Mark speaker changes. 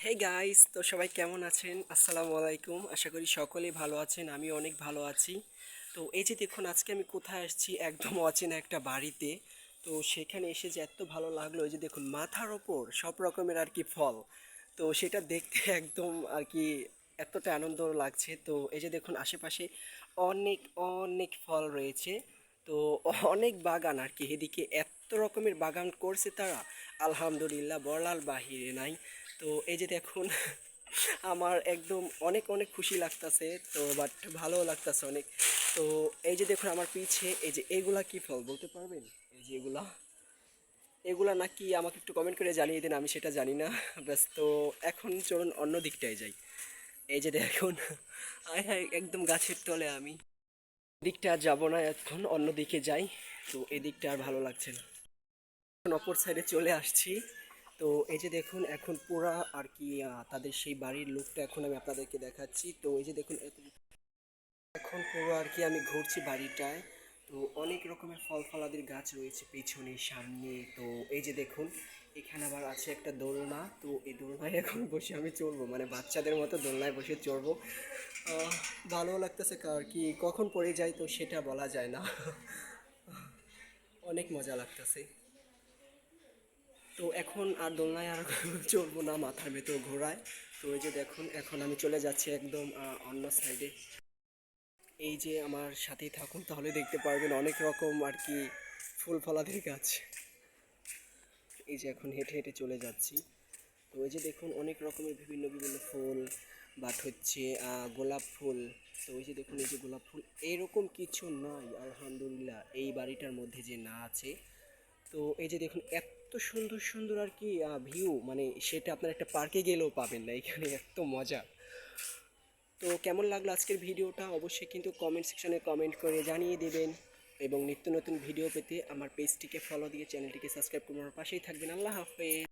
Speaker 1: Hey guys, তো সবাই কেমন আছেন? আসসালামু আলাইকুম। আশা করি সকলেই ভালো আছেন, আমি অনেক ভালো আছি। তো এই যে দেখুন, আজকে আমি কোথায় আসছি, একদম অচেনা একটা বাড়িতে। তো সেখানে এসে যে এত ভালো লাগলো, এই যে দেখুন মাথার ওপর সব রকমের আর কি ফল। তো সেটা দেখতে একদম আর কি এতটা আনন্দ লাগছে। তো এই যে দেখুন আশেপাশে অনেক অনেক ফল রয়েছে। তো অনেক বাগান আর কি, এদিকে এত রকমের বাগান করছে তারা, আলহামদুলিল্লাহ, বলার বাহিরে নাই। তো এই যে দেখুন আমার একদম অনেক অনেক খুশি লাগতাছে, তো বাট ভালো লাগতাছে অনেক। তো এই যে দেখুন আমার পিছে এই যে এগুলা কি ফল বলতে পারবেন? এই যে এগুলা এগুলা নাকি আমাকে একটু কমেন্ট করে জানিয়ে দিন, আমি সেটা জানি না। ব্যাস, তো এখন চলুন অন্য দিকটায় যাই। এই যে দেখুন আয় হায়, একদম গাছের তলে আমি। দিকটা আর যাবো না, এখন অন্য দিকে যাই। তো এদিকটা আর ভালো লাগছে না, এখন অপর সাইডে চলে আসছি। তো এই যে দেখুন এখন পুরা আর কি তাদের সেই বাড়ির লুকটা এখন আমি আপনাদেরকে দেখাচ্ছি। তো এই যে দেখুন এখন পুরো আর কি আমি ঘুরছি বাড়িটায়। তো অনেক রকমের ফল ফলাদির গাছ রয়েছে পেছনে সামনে। তো এই যে দেখুন এখানে আবার আছে একটা দোলনা। তো এই দোলনায় এখন বসে আমি চড়বো, মানে বাচ্চাদের মতো দোলনায় বসে চড়বো। আহ, ভালো লাগতেছে, আর কি কখন পড়ে যায় তো সেটা বলা যায় না। অনেক মজা লাগতেছে। তো এখন আর দোলনায় আর চড়বো না, মাথার ভেতর ঘোরায়। তো এই যে দেখুন এখন আমি চলে যাচ্ছি একদম অন্য সাইডে। এই যে আমার সাথেই থাকুন, তাহলে দেখতে পারবেন অনেক রকম আর কি ফুল ফলাদের গাছ। এই যে এখন হেঁটে হেঁটে চলে যাচ্ছি। তো এই যে দেখুন অনেক রকমের বিভিন্ন বিভিন্ন ফুল, বাট হচ্ছে গোলাপ ফুল। তো এই যে দেখুন এই যে গোলাপ ফুল এরকম কিছু নাই আলহামদুলিল্লাহ এই বাড়িটার মধ্যে যে না আছে। তো এই যে দেখুন এত সুন্দর সুন্দর আর কি ভিউ, মানে সেটা আপনার একটা পার্কে গেলেও পাবেন না, এখানে এত মজা। তো কেমন লাগলো আজকের ভিডিওটা অবশ্যই কিন্তু কমেন্ট সেকশনে কমেন্ট করে জানিয়ে দেবেন। এবং নিত্য নতুন ভিডিও পেতে আমার পেজটিকে ফলো দিয়ে চ্যানেলটিকে সাবস্ক্রাইব করে আমার পাশেই থাকবেন। আল্লাহ হাফেজ।